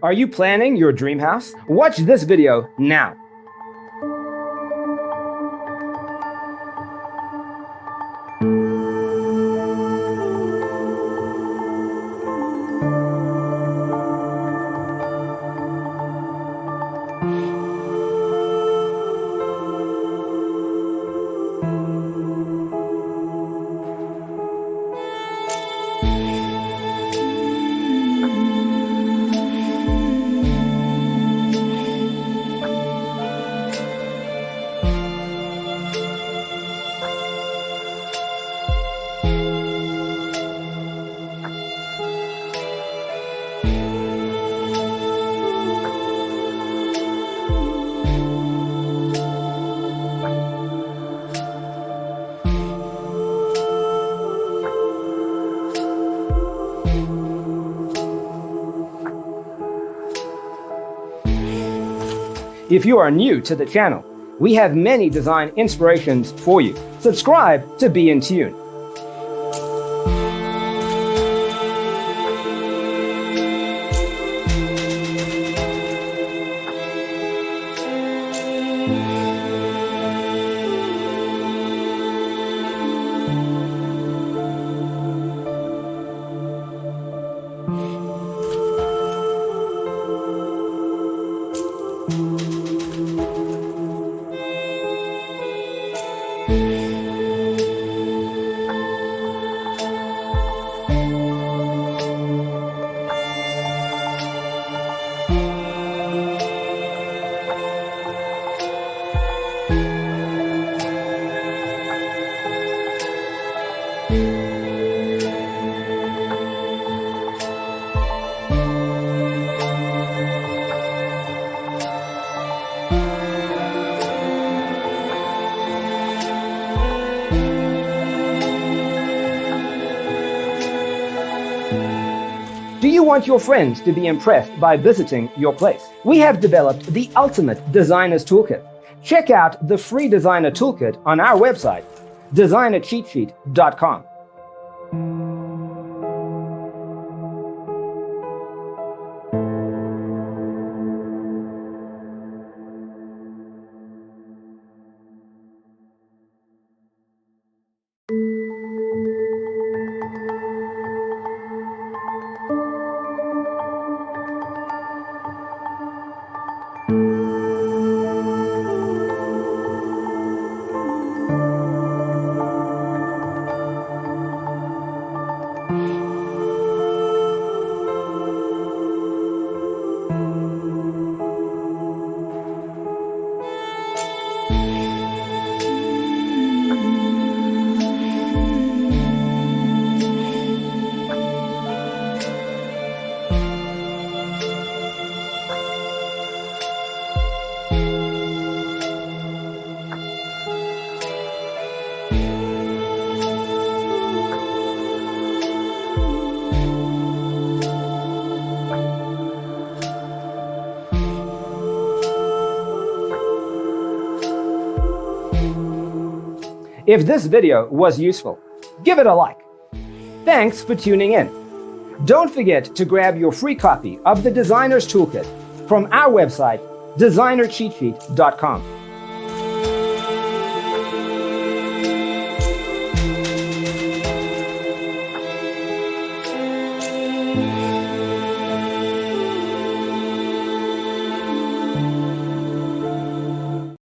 Are you planning your dream house? Watch this video now. If you are new to the channel, we have many design inspirations for you. Subscribe to be in tune. Do you want your friends to be impressed by visiting your place? We have developed the ultimate designer's toolkit. Check out the free designer toolkit on our website, designercheatsheet.com. If this video was useful, give it a like. Thanks for tuning in. Don't forget to grab your free copy of the Designer's Toolkit from our website, designercheatsheet.com.